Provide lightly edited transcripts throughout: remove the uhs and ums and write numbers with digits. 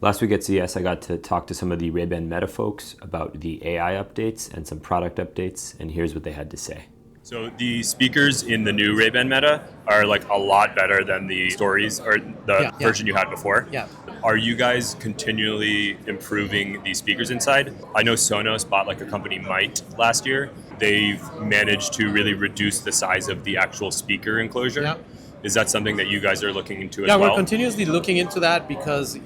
Last week at CES, I got to talk to some of the Ray-Ban Meta folks about the AI updates and some product updates, and here's what they had to say. So the speakers in the new Ray-Ban Meta are like a lot better than the stories or the version you had before. Yeah. Are you guys continually improving the speakers inside? I know Sonos bought like a company Might last year. They've managed to really reduce the size of the actual speaker enclosure. Yeah. Is that something that you guys are looking into as Yeah, well? we're continuously looking into that because,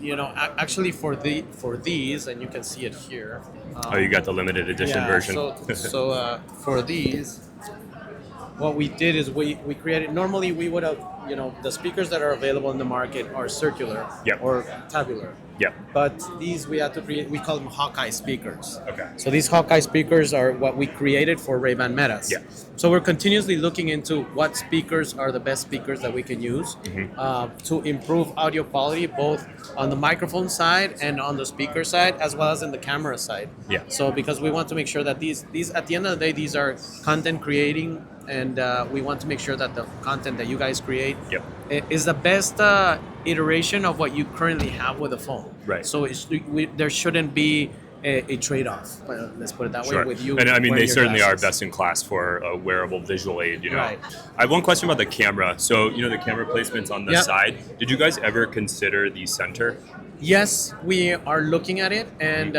actually for these, and you can see it here. Oh, you got the limited edition version. So for these, what we did is we created, normally we would have, the speakers that are available in the market are circular or tabular. Yeah. But these we had to create, we call them Hawkeye speakers. Okay. So these Hawkeye speakers are what we created for Ray-Ban Metas. Yeah. So we're continuously looking into what speakers are the best speakers that we can use to improve audio quality, both on the microphone side and on the speaker side, as well as in the camera side. Yeah. So because we want to make sure that these at the end of the day, these are content creating, and we want to make sure that the content that you guys create is the best iteration of what you currently have with the phone. Right. So there shouldn't be a trade-off. Let's put it that way with you. And I mean, they certainly glasses. are best in class for a wearable visual aid, Right. I have one question about the camera. So, the camera placements on the side. Did you guys ever consider the center? Yes, we are looking at it, and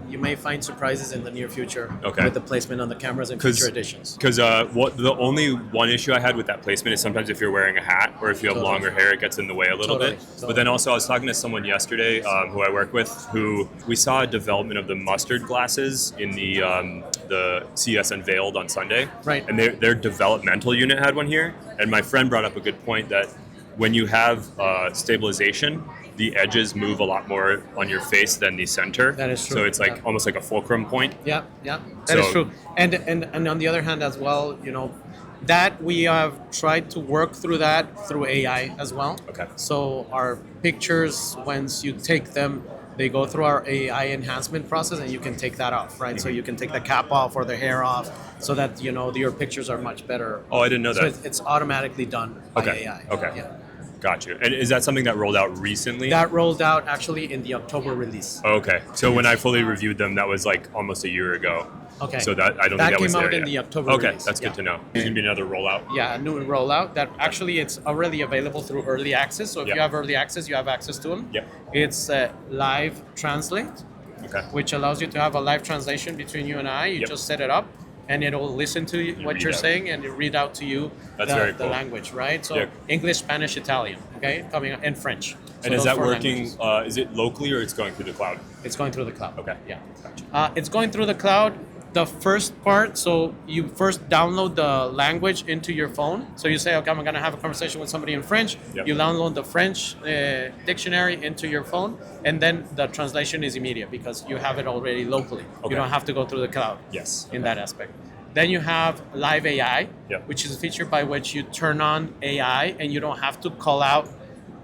you may find surprises in the near future with the placement on the cameras in future editions. Because the only one issue I had with that placement is sometimes if you're wearing a hat or if you have longer hair, it gets in the way a little bit. But then also I was talking to someone yesterday who I work with, who we saw a development of the mustard glasses in the CES Unveiled on Sunday. Right. And their developmental unit had one here. And my friend brought up a good point that when you have stabilization, the edges move a lot more on your face than the center. That is true. So it's like almost like a fulcrum point. Yeah, that is true. And on the other hand as well, that we have tried to work through that through AI as well. Okay. So our pictures, once you take them, they go through our AI enhancement process, and you can take that off, right? Mm-hmm. So you can take the cap off or the hair off, so that your pictures are much better. Oh, I didn't know that. So it's automatically done by AI. Okay. Yeah. Got you. And is that something that rolled out recently? That rolled out actually in the October release. Okay. So when I fully reviewed them, that was like almost a year ago. Okay. So I don't think that was there came out in yet. the October release. Okay, that's good to know. There's going to be another rollout. Yeah, a new rollout that actually it's already available through early access. So if you have early access, you have access to them. Yep. It's live translate, which allows you to have a live translation between you and I. You just set it up, and it'll listen to what you're saying and read out to you the language, right? So English, Spanish, Italian, coming out, and French. And is that working, is it locally or it's going through the cloud? It's going through the cloud. Okay. Yeah. Gotcha. It's going through the cloud. The first part, so you first download the language into your phone. So you say, okay, I'm going to have a conversation with somebody in French. You download the French dictionary into your phone, and then the translation is immediate because you have it already locally. You don't have to go through the cloud. Yes. In that aspect. Then you have Live AI, which is a feature by which you turn on AI and you don't have to call out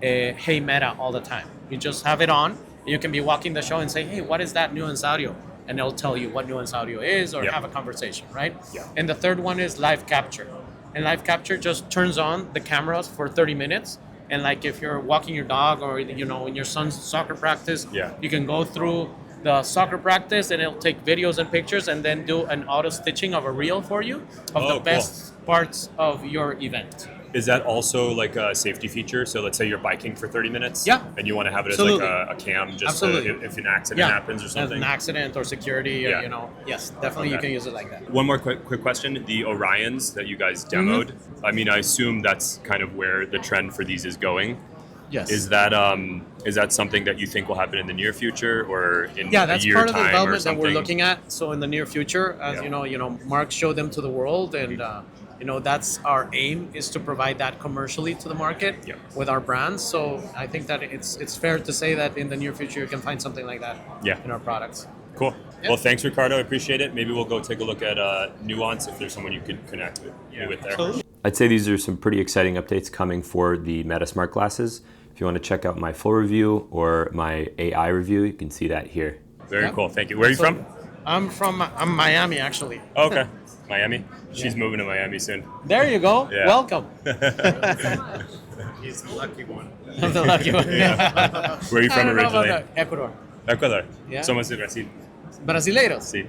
Hey Meta all the time. You just have it on, and you can be walking the show and say, hey, what is that nuance audio? And they'll tell you what nuance audio is, or have a conversation, right? Yeah. And the third one is live capture. And live capture just turns on the cameras for 30 minutes. And like if you're walking your dog or, in your son's soccer practice, you can go through the soccer practice and it'll take videos and pictures and then do an auto stitching of a reel for you of the best parts of your event. Is that also like a safety feature? So let's say you're biking for 30 minutes and you want to have it as like a cam just if an accident happens or something? An accident or security, or, yes, definitely you can use it like that. One more quick question. The Orions that you guys demoed, I mean, I assume that's kind of where the trend for these is going. Yes. Is that something that you think will happen in the near future or in a year time? Yeah, that's part of the development that we're looking at. So in the near future, as you know, Mark showed them to the world, and that's our aim, is to provide that commercially to the market with our brands. So I think that it's fair to say that in the near future you can find something like that in our products. Cool. Yeah. Well, thanks, Ricardo. I appreciate it. Maybe we'll go take a look at Nuance if there's someone you could connect with there. Absolutely. I'd say these are some pretty exciting updates coming for the Meta Smart Glasses. If you want to check out my full review or my AI review, you can see that here. Very cool. Thank you. Where are you from? I'm Miami, actually. Okay. Miami? She's moving to Miami soon. There you go. Yeah. Welcome. He's the lucky one. I'm the lucky one. Where are you I from don't know about originally? that. Ecuador. Ecuador. Yeah. Somos de Brasil. Brasileiros. Sí.